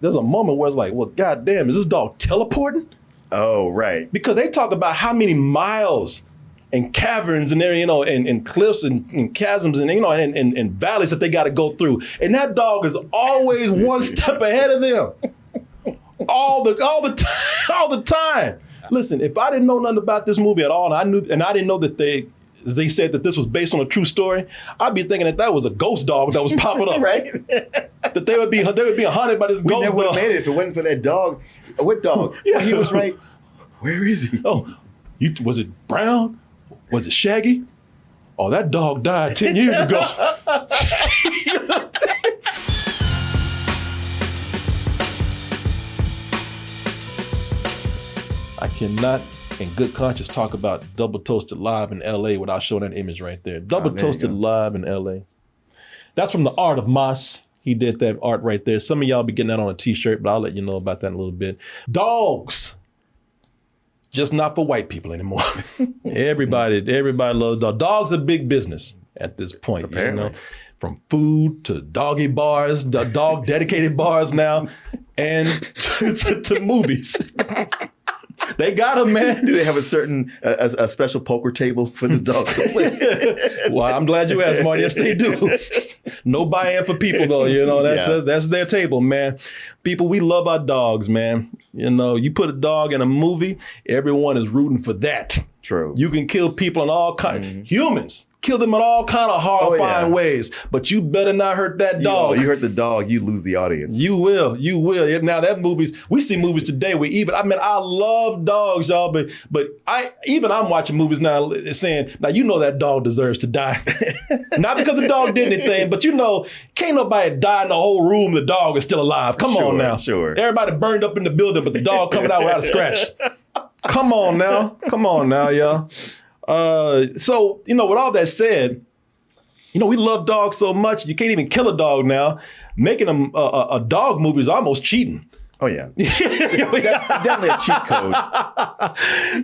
there's a moment where it's like, well, goddamn, is this dog teleporting? Oh, right. Because they talk about how many miles and caverns and there, and cliffs and chasms and valleys that they got to go through. And that dog is always one step ahead of them. All the time. Listen, if I didn't know nothing about this movie at all, and I didn't know that they said that this was based on a true story, I'd be thinking that was a ghost dog that was popping up. Right? That they would be hunted by this ghost dog. We never would have made it if it wasn't for that dog. What dog? Yeah. Well, he was right. Where is he? Oh, was it Brown? Was it Shaggy? Oh, that dog died 10 years ago. I cannot, in good conscience, talk about Double Toasted Live in LA without showing that image right there. Double Toasted Live in LA. That's from the art of Moss. He did that art right there. Some of y'all be getting that on a t-shirt, but I'll let you know about that in a little bit. Dogs. Just not for white people anymore. Everybody loves dogs. Dogs are big business at this point. Apparently. From food to doggy bars, the dog dedicated bars now, and to movies. They got them, man. Do they have a special poker table for the dog to play? Well, I'm glad you asked, Marty. Yes, they do. No buy-in for people, though. That's their table, man. People, we love our dogs, man. You put a dog in a movie, everyone is rooting for that. True. You can kill people in all kinds, humans. Kill them in all kind of horrifying ways, but you better not hurt that dog. You hurt the dog, you lose the audience. You will. Now we see movies today where I love dogs, y'all, but I'm watching movies now saying, now that dog deserves to die. Not because the dog did anything, but can't nobody die in the whole room, the dog is still alive. Come on now. Sure. Everybody burned up in the building, but the dog coming out without a scratch. Come on now, y'all. So, with all that said, we love dogs so much, you can't even kill a dog now. Making a dog movie is almost cheating. Oh, yeah. Definitely a cheat code.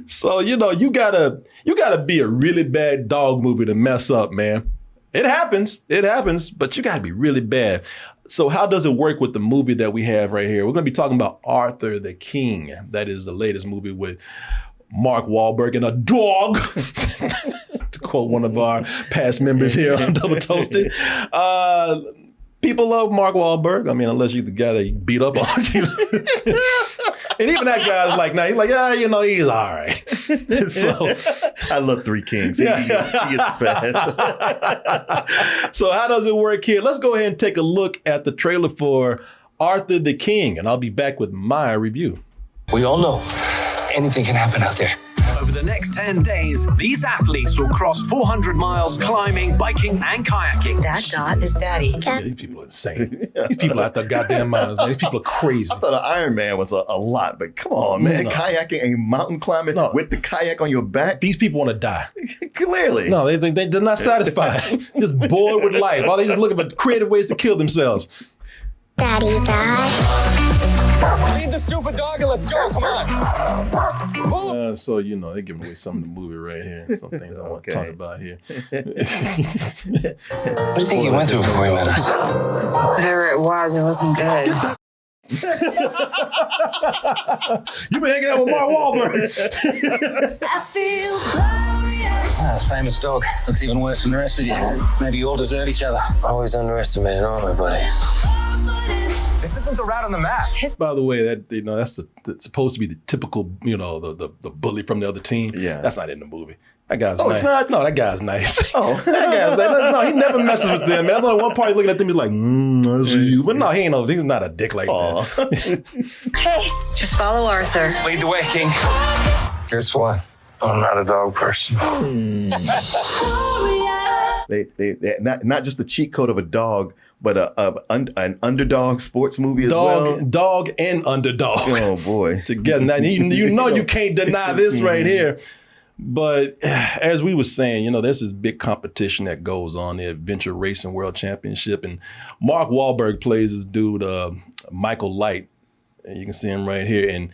So, you gotta be a really bad dog movie to mess up, man. It happens, but you gotta be really bad. So how does it work with the movie that we have right here? We're gonna be talking about Arthur the King. That is the latest movie with Mark Wahlberg and a dog, to quote one of our past members here on Double Toasted. People love Mark Wahlberg. I mean, unless you're the guy that beat up on you. And even that guy's like, he's like, he's all right. So I love Three Kings. He gets the pass. So how does it work here? Let's go ahead and take a look at the trailer for Arthur the King, and I'll be back with my review. We all know anything can happen out there. Over the next 10 days, these athletes will cross 400 miles climbing, biking, and kayaking. That dot is daddy. Yeah, these people are insane. These people are out their goddamn minds, man. These people are crazy. I thought an Iron Man was a lot, but come on, man. No. Kayaking and mountain climbing with the kayak on your back. These people want to die. Clearly. No, they're not satisfied. Just bored with life. All they just looking for creative ways to kill themselves. Daddy died. Leave the stupid dog and let's go. Come on. So, they're giving away some of the movie right here. Some things I want to talk about here. What do you think you went through before you met us? Whatever it wasn't good. You've been hanging out with Mark Wahlberg. I feel glorious. Famous dog. Looks even worse than the rest of you. Maybe you all deserve each other. Always underestimated armor, buddy. This isn't the route on the map. By the way, that's supposed to be the typical, the bully from the other team. Yeah. That's not in the movie. That guy's nice. It's not? No, that guy's nice. Oh. That guy's nice. No, he never messes with them, man. That's only one part he's looking at them, he's like, I see you. But no, he's not a dick like that. Hey, just follow Arthur. Lead the way, King. Here's why. I'm not a dog person. They not just the cheat code of a dog, but an underdog sports movie as well. Dog and underdog. Oh boy, together. Now you can't deny this right here. But as we were saying, there's this big competition that goes on, the Adventure Racing World Championship, and Mark Wahlberg plays this dude, Michael Light. And you can see him right here, and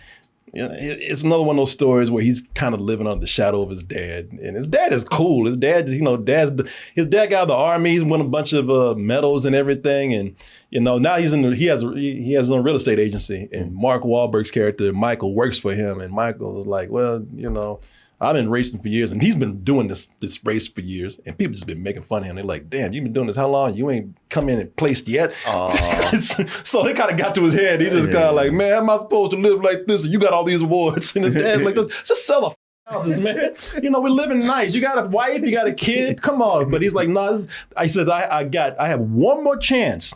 it's another one of those stories where he's kind of living under the shadow of his dad. And his dad is cool. His dad, his dad got out of the army. He's won a bunch of medals and everything. And, You know, now he has his own real estate agency, and Mark Wahlberg's character Michael works for him, and Michael is like, well, you know, I've been racing for years, and he's been doing this race for years, and people just been making fun of him. They're like, damn, you've been doing this how long? You ain't come in and placed yet. So they kind of got to his head. He's just kind of like, man, how am I supposed to live like this? And you got all these awards, and his dad's like, just sell the houses, man. You know, we're living nice. You got a wife, you got a kid. Come on. But he's like, no. I said, I have one more chance.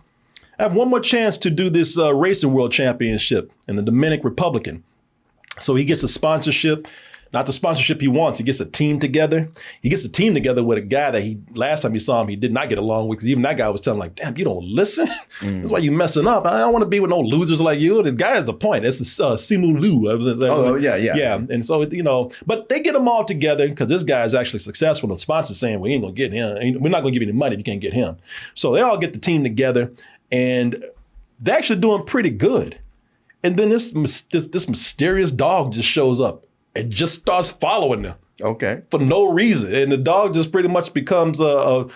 I have one more chance to do this racing world championship in the Dominican Republic. So he gets a sponsorship. Not the sponsorship he wants. He gets a team together. He gets a team together with a guy that last time he saw him, he did not get along with, because even that guy was telling him, like, damn, you don't listen? That's why you messing up. I don't want to be with no losers like you. The guy has the point. That's the Simu Liu. Yeah. And so, you know, but they get them all together because this guy is actually successful. The sponsor's saying, we ain't going to get him. We're not going to give you any money if you can't get him. So they all get the team together, and they're actually doing pretty good. And then this mysterious dog just shows up. It just starts following them. Okay. For no reason. And the dog just pretty much becomes a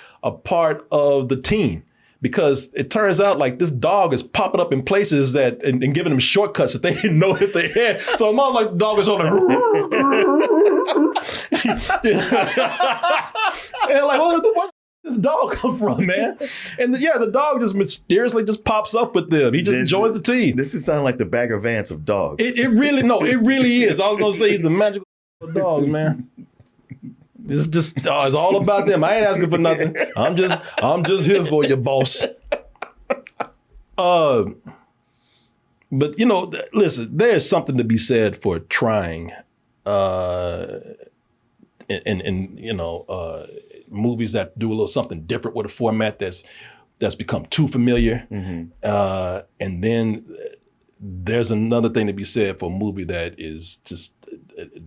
part of the team, because it turns out like this dog is popping up in places that and giving them shortcuts that they didn't know that they had. So I'm not like the dog is on and like, what this dog come from, man? And the dog just mysteriously just pops up with them. He just joins the team. This is sounding like the Bagger Vance of dogs. It really is. I was gonna say he's the magical dog, man. It's all about them. I ain't asking for nothing. I'm just here for you, boss. But you know, listen, there's something to be said for trying, and you know, movies that do a little something different with a format that's become too familiar. And then there's another thing to be said for a movie that is just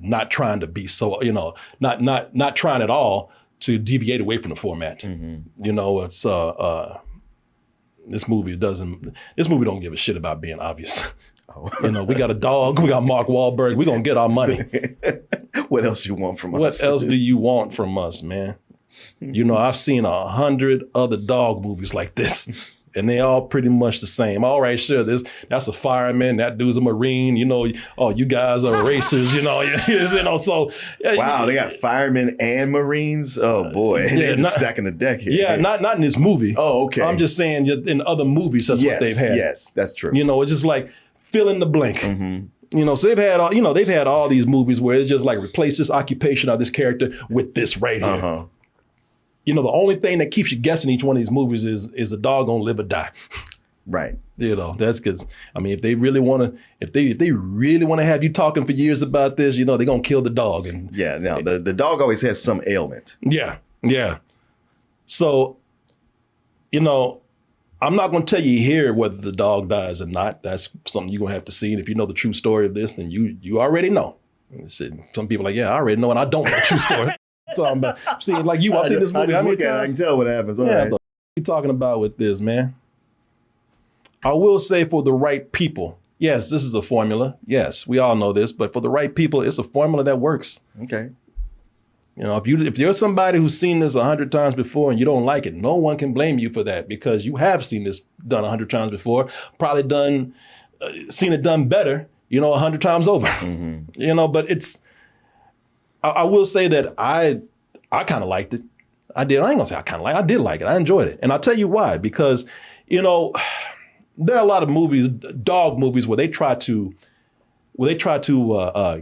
not trying to be so, you know, not trying at all to deviate away from the format. You know, it's this movie don't give a shit about being obvious. You know, we got a dog, we got Mark Wahlberg, we're gonna get our money. What else you want from us? What else do you want from us, man? You know, I've seen 100 other dog movies like this, and they all pretty much the same. All right, sure, that's a fireman, that dude's a Marine, you know, oh, you guys are racers, you know, so. Wow, they got firemen and Marines? Oh boy, they're just stacking the deck here. Yeah, not in this movie. Oh, okay. I'm just saying in other movies, that's what they've had. Yes, that's true. You know, it's just like fill in the blank. You know, so they've had all these movies where it's just like replace this occupation of this character with this right here. You know, the only thing that keeps you guessing each one of these movies is a dog gonna live or die. Right. You know, that's because, I mean, if they really want to have you talking for years about this, you know, they're gonna kill the dog. And the dog always has some ailment. Yeah. So, you know, I'm not gonna tell you here whether the dog dies or not. That's something you're gonna have to see. And if you know the true story of this, then you already know. Some people are like, yeah, I already know, and I don't know the true story. Talking about, see, like you, I've seen this movie. I can tell what happens. What are you talking about with this, man? I will say, for the right people, yes, this is a formula. Yes, we all know this, but for the right people, it's a formula that works. Okay. You know, if you're somebody who's seen this 100 times before and you don't like it, no one can blame you for that, because you have seen this done 100 times before, probably seen it done better, you know, 100 times over. You know, but I will say that I kind of liked it. I did. I ain't gonna say I kind of liked it. I did like it. I enjoyed it. And I'll tell you why. Because, you know, there are a lot of movies, dog movies, where they try to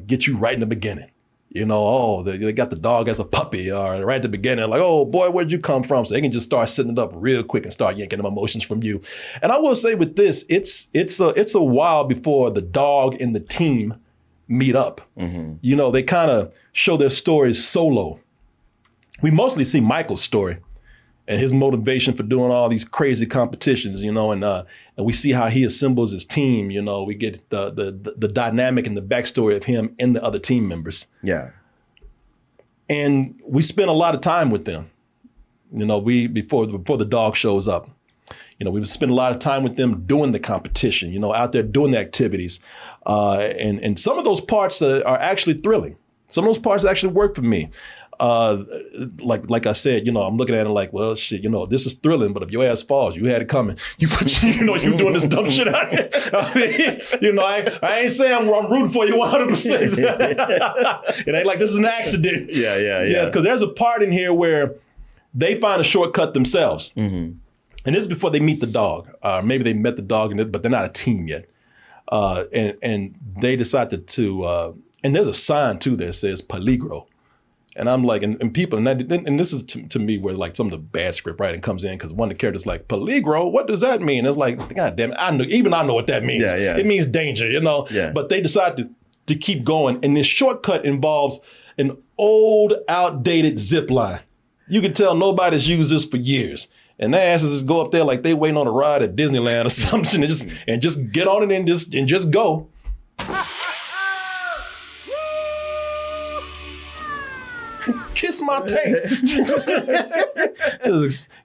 get you right in the beginning. You know, they got the dog as a puppy, or right at the beginning, like, oh boy, where'd you come from? So they can just start setting it up real quick and start yanking them emotions from you. And I will say with this, it's a while before the dog and the team meet up. You know, they kind of show their stories solo. We mostly see Michael's story and his motivation for doing all these crazy competitions, you know, and we see how he assembles his team. You know, we get the dynamic and the backstory of him and the other team members. Yeah. And we spend a lot of time with them. You know, before the dog shows up. You know, we spend a lot of time with them doing the competition, you know, out there doing the activities. And some of those parts are actually thrilling. Some of those parts actually work for me. Like I said, I'm looking at it like, well, shit, this is thrilling, but if your ass falls, you had it coming. You doing this dumb shit out here. I mean, I ain't saying I'm rooting for you 100%. It ain't like this is an accident. Yeah. Because there's a part in here where they find a shortcut themselves. Mm-hmm. And this is before they meet the dog. Maybe they met the dog, but they're not a team yet. And they decided to, and there's a sign too that says peligro. And I'm like, and people, and this is to me where like some of the bad script writing comes in, because one of the characters like, peligro, what does that mean? It's like, God damn it, I know what that means. Yeah. It means danger, Yeah. But they decided to keep going. And this shortcut involves an old, outdated zip line. You can tell nobody's used this for years. And their asses just go up there like they waiting on a ride at Disneyland or something, and just get on it and just go. Kiss my taint.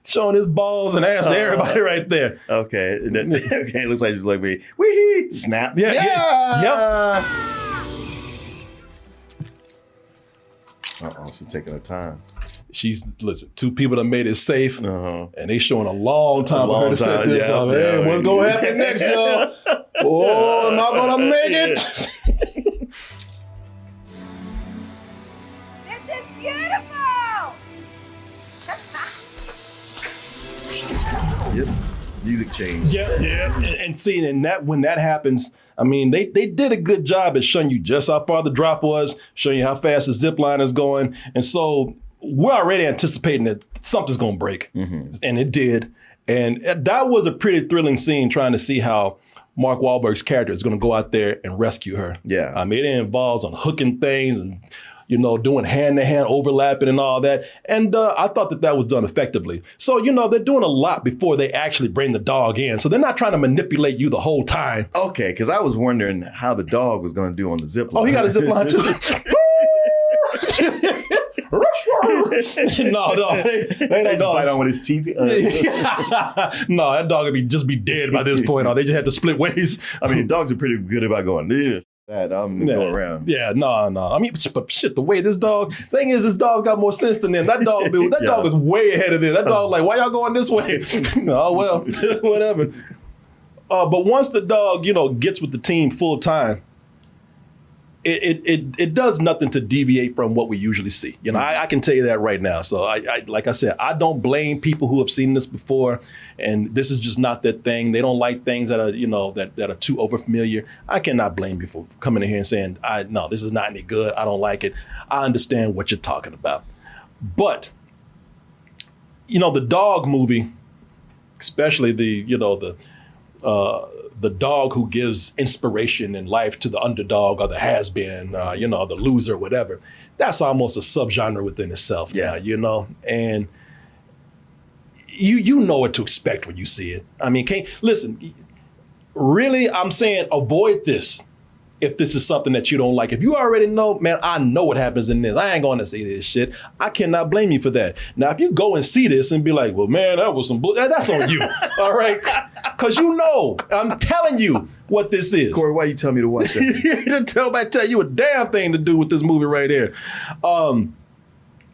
Showing his balls and ass to everybody right there. Okay. Okay. It looks like just like me. Wee snap. Yeah. Yep. She's taking her time. Listen, two people that made it safe, and they showing a long time for her to set this up. Yeah, hey, what's gonna happen next, y'all? Oh, am I gonna make it? This is beautiful! Yep. Music change. Yeah. And see, when that happens, I mean, they did a good job at showing you just how far the drop was, showing you how fast the zip line is going. And so we're already anticipating that something's going to break. Mm-hmm. And it did. And that was a pretty thrilling scene, trying to see how Mark Wahlberg's character is going to go out there and rescue her. Yeah. I mean, it involves unhooking things and, doing hand-to-hand overlapping and all that. And I thought that was done effectively. So, they're doing a lot before they actually bring the dog in. So they're not trying to manipulate you the whole time. Okay, because I was wondering how the dog was going to do on the zip line. Oh, he got a zip line too? No, they don't bite on with his teeth. No, that dog would just be dead by this point. Or they just had to split ways. I mean, dogs are pretty good about going, I'm going around. Yeah, no. I mean, but shit, the way this thing is, this dog got more sense than them. That dog is way ahead of them. That dog like, why y'all going this way? Oh, well, whatever. But once the dog, gets with the team full time, it does nothing to deviate from what we usually see. I can tell you that right now. So I like I said, I don't blame people who have seen this before, and this is just not their thing. They don't like things that are, that are too overfamiliar. I cannot blame you for coming in here and saying, no, this is not any good. I don't like it. I understand what you're talking about. But, the dog movie, especially the dog who gives inspiration in life to the underdog or the has-been, the loser, whatever. That's almost a subgenre within itself. Yeah. And you know what to expect when you see it. I mean, listen, really, I'm saying avoid this if this is something that you don't like. If you already know, man, I know what happens in this. I ain't going to see this shit. I cannot blame you for that. Now, if you go and see this and be like, well, man, that was some bullshit, that's on you. All right? Because I'm telling you what this is. Corey, why you tell me to watch that? I tell you a damn thing to do with this movie right here. And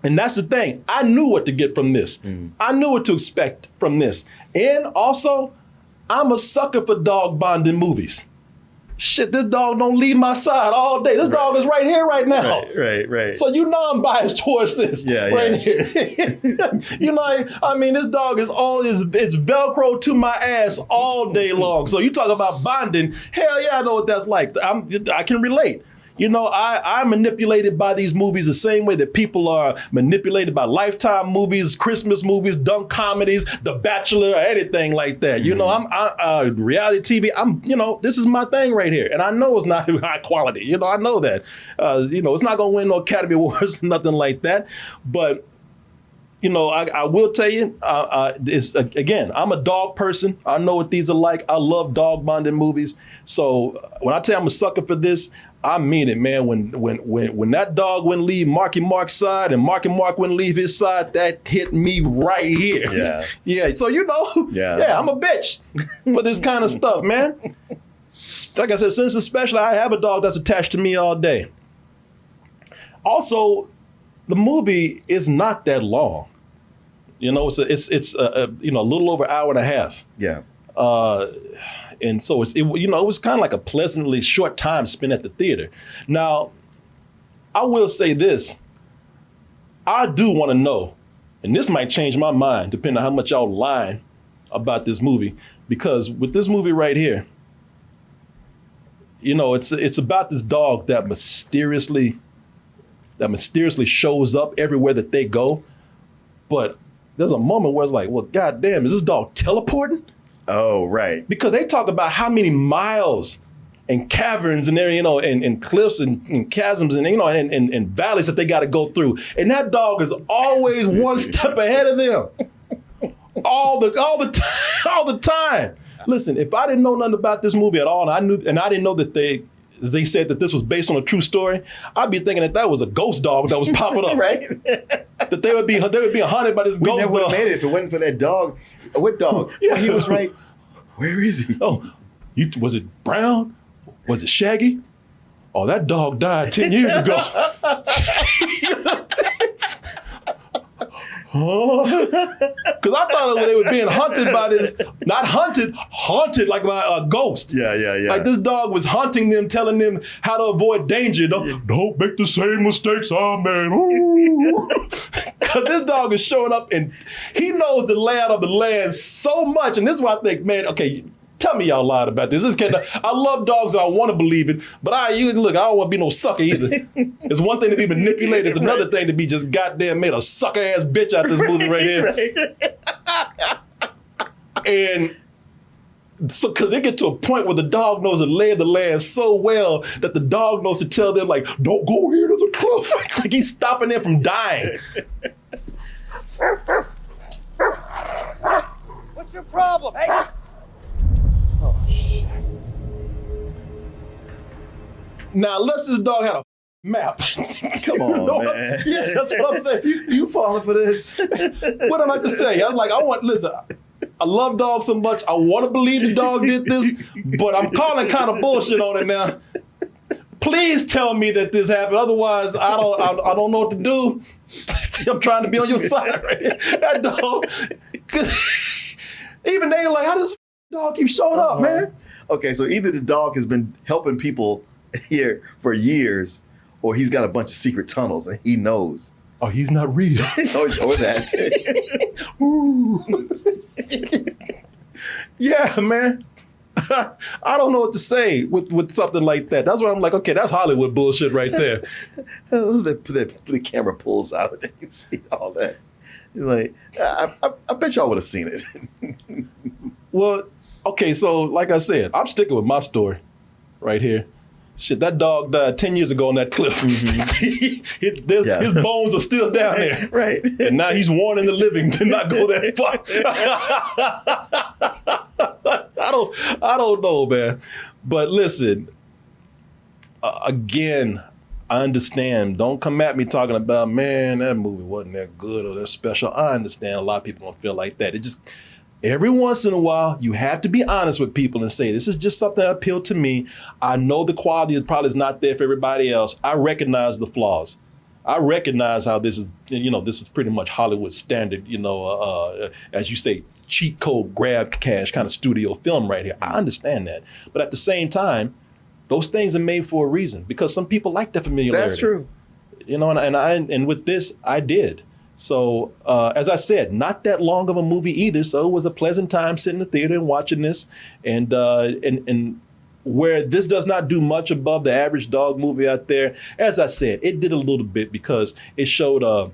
that's the thing. I knew what to get from this. I knew what to expect from this. And also, I'm a sucker for dog bonding movies. Shit, this dog don't leave my side all day. This dog is right here right now. Right. So I'm biased towards this here. I mean, this dog is it's Velcro to my ass all day long. So you talk about bonding, hell yeah, I know what that's like. I can relate. I'm manipulated by these movies the same way that people are manipulated by Lifetime movies, Christmas movies, dunk comedies, The Bachelor, or anything like that. I'm reality TV. This is my thing right here. And I know it's not high quality. I know that. It's not going to win no Academy Awards, nothing like that. But, I will tell you, again, I'm a dog person. I know what these are like. I love dog bonding movies. So when I tell you I'm a sucker for this, I mean it, man. When that dog wouldn't leave Marky Mark's side and Marky Mark wouldn't leave his side, that hit me right here. Yeah. Yeah. So I'm a bitch for this kind of stuff, man. Like I said, since especially I have a dog that's attached to me all day. Also, the movie is not that long. You know, it's a little over an hour and a half. Yeah. And so it was kind of like a pleasantly short time spent at the theater. Now, I will say this. I do want to know, and this might change my mind depending on how much y'all lying about this movie, because with this movie right here, you know, it's about this dog that mysteriously shows up everywhere that they go. But there's a moment where it's like, well, goddamn, is this dog teleporting? Oh, right. Because they talk about how many miles and caverns and there, you know, and cliffs and chasms and, you know, and valleys that they got to go through. And that dog is always one step ahead of them. All the time. Listen, if I didn't know nothing about this movie at all, and I didn't know that they said that this was based on a true story, I'd be thinking that was a ghost dog that was popping up. Right. That they would be haunted by this We ghost never would dog. have made it if it wasn't for that dog. What dog? Yeah. Well, he was right. Where is he? Oh, was it Brown? Was it Shaggy? Oh, that dog died 10 years ago. Because I thought they were being hunted by this, not haunted like by a ghost. Yeah. Like this dog was haunting them, telling them how to avoid danger. Don't make the same mistakes I made. Because this dog is showing up and he knows the layout of the land so much. And this is why I think, man, okay, tell me y'all lied about this. I love dogs and I want to believe it, but I don't want to be no sucker either. It's one thing to be manipulated. It's another thing to be just goddamn made a sucker ass bitch out this movie right here. And so, because they get to a point where the dog knows the lay of the land so well that the dog knows to tell them, like, don't go here to the cliff. Like he's stopping them from dying. What's your problem? Hey! Now, unless this dog had a map. Come on, man. Yeah, that's what I'm saying. You falling for this? What am I just telling you? I was like, listen, I love dogs so much. I want to believe the dog did this, but I'm calling kind of bullshit on it now. Please tell me that this happened. Otherwise, I don't know what to do. I'm trying to be on your side right here. That dog, even they like, how does this dog keep showing up, man? Okay, so either the dog has been helping people here for years, or he's got a bunch of secret tunnels and he knows. Oh, he's not real. or that. Yeah, man. I don't know what to say with something like that. That's why I'm like, okay, that's Hollywood bullshit right there. the camera pulls out and you see all that. It's like, I bet y'all would have seen it. Well, okay, so like I said, I'm sticking with my story right here. Shit, that dog died 10 years ago on that cliff. Mm-hmm. His bones are still down there. Right. And now he's warning the living to not go that far. I don't know, man. But listen, again, I understand. Don't come at me talking about, man, that movie wasn't that good or that special. I understand a lot of people don't feel like that. It just, every once in a while, you have to be honest with people and say, this is just something that appealed to me. I know the quality is probably not there for everybody else. I recognize the flaws. I recognize how this is, this is pretty much Hollywood standard, as you say, cheat code, grab cash kind of studio film right here. I understand that. But at the same time, those things are made for a reason because some people like the familiarity. That's true. And with this, I did. So, as I said, not that long of a movie either. So it was a pleasant time sitting in the theater and watching this. And where this does not do much above the average dog movie out there, as I said, it did a little bit because it showed a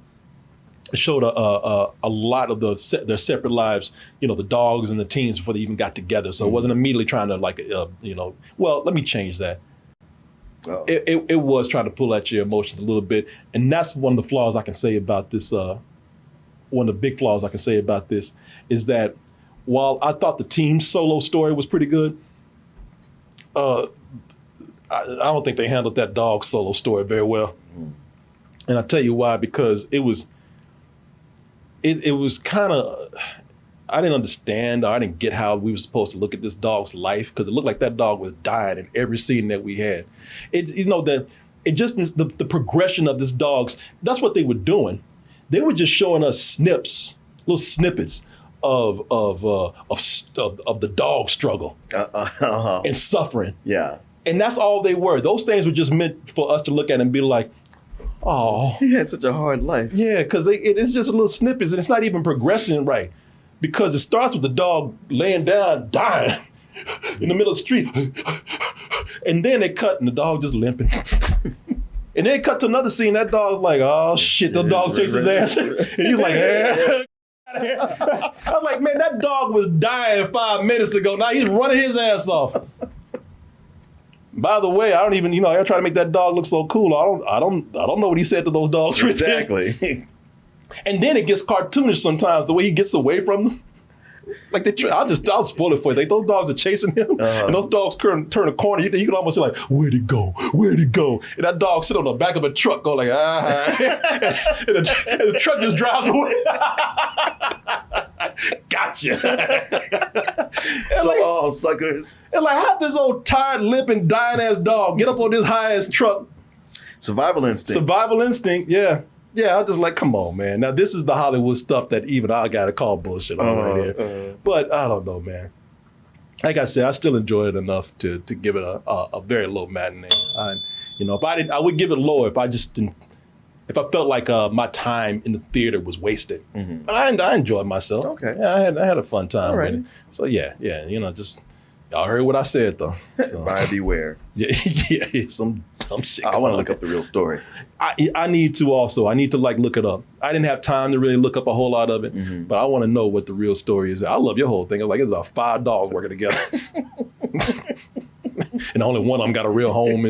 lot of their separate lives, the dogs and the teams before they even got together. So it wasn't immediately trying to well, let me change that. It was trying to pull at your emotions a little bit. And that's one of the flaws I can say about this. One of the big flaws I can say about this is that while I thought the team solo story was pretty good, I don't think they handled that dog solo story very well. And I'll tell you why, because it was kind of, I didn't understand, or I didn't get how we were supposed to look at this dog's life, because it looked like that dog was dying in every scene that we had. That it just is the progression of this dog's. That's what they were doing. They were just showing us little snippets of the dog struggle and suffering. Yeah. And that's all they were. Those things were just meant for us to look at and be like, oh. He had such a hard life. Yeah, because it's just little snippets and it's not even progressing right. Because it starts with the dog laying down, dying in the middle of the street. And then they cut and the dog just limping. And then cut to another scene. That dog's like, oh shit, the dog chased his ass. And he's like, I was like, man, that dog was dying 5 minutes ago. Now he's running his ass off. By the way, I don't even, I try to make that dog look so cool. I don't know what he said to those dogs. Exactly. And then it gets cartoonish sometimes, the way he gets away from them. Like I'll spoil it for you. Like those dogs are chasing him, and those dogs turn a corner. You can almost say like, "Where'd he go? Where'd he go?" And that dog sit on the back of a truck, go like, and the truck just drives away. Gotcha. So, suckers. And like, how this old tired, limping, dying ass dog get up on this high ass truck? Survival instinct. Yeah. Yeah, I just like, come on, man. Now, this is the Hollywood stuff that even I got to call bullshit on right here. But I don't know, man. Like I said, I still enjoy it enough to give it a very low matinee. I would give it lower if I just didn't, if I felt like my time in the theater was wasted. Mm-hmm. But I enjoyed myself. Okay. Yeah, I had a fun time with it. So yeah, just y'all heard what I said though. So. Buyer beware. Yeah, some shit. I want to look up the real story. I need to also. I need to look it up. I didn't have time to really look up a whole lot of it, but I want to know what the real story is. I love your whole thing. It's about 5 dogs working together, and only one of them got a real home.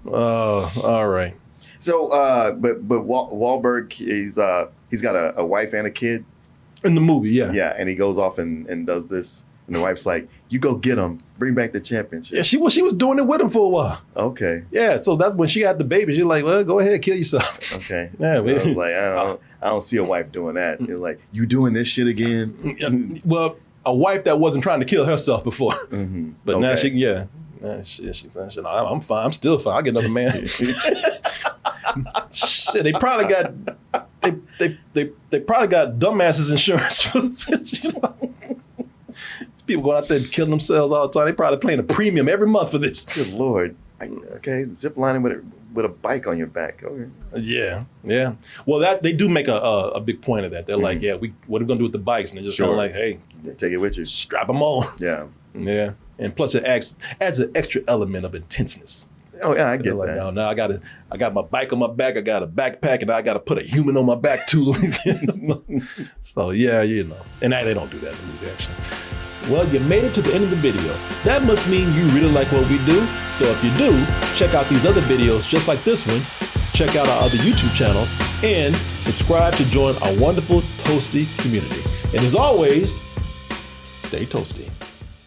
All right. So, but Wahlberg, he's got a wife and a kid in the movie. Yeah. Yeah, and he goes off and does this. And the wife's like, "You go get him, bring back the championship." Yeah, she was doing it with him for a while. Okay. Yeah, so that's when she had the baby. She's like, "Well, go ahead, kill yourself." Okay. Yeah, I was like, I don't see a wife doing that. You're like, "You doing this shit again?" Well, a wife that wasn't trying to kill herself before, but now she, she's I'm fine. I'm still fine. I'll get another man. Shit, they probably got dumbasses insurance for this. People going out there and killing themselves all the time. They probably paying a premium every month for this. Good Lord. Okay, zip lining with a bike on your back. Okay. Yeah. Well, that they do make a big point of that. They're like, what are we gonna do with the bikes? And they're just kind of like, hey, take it with you. Strap them on. Yeah. And plus, it adds an extra element of intenseness. Oh yeah, I get like, that. No, I got my bike on my back. I got a backpack, and I got to put a human on my back too. So yeah, and they don't do that in the movie actually. Well, you made it to the end of the video. That must mean you really like what we do. So if you do, check out these other videos just like this one. Check out our other YouTube channels and subscribe to join our wonderful Toasty community. And as always, stay toasty.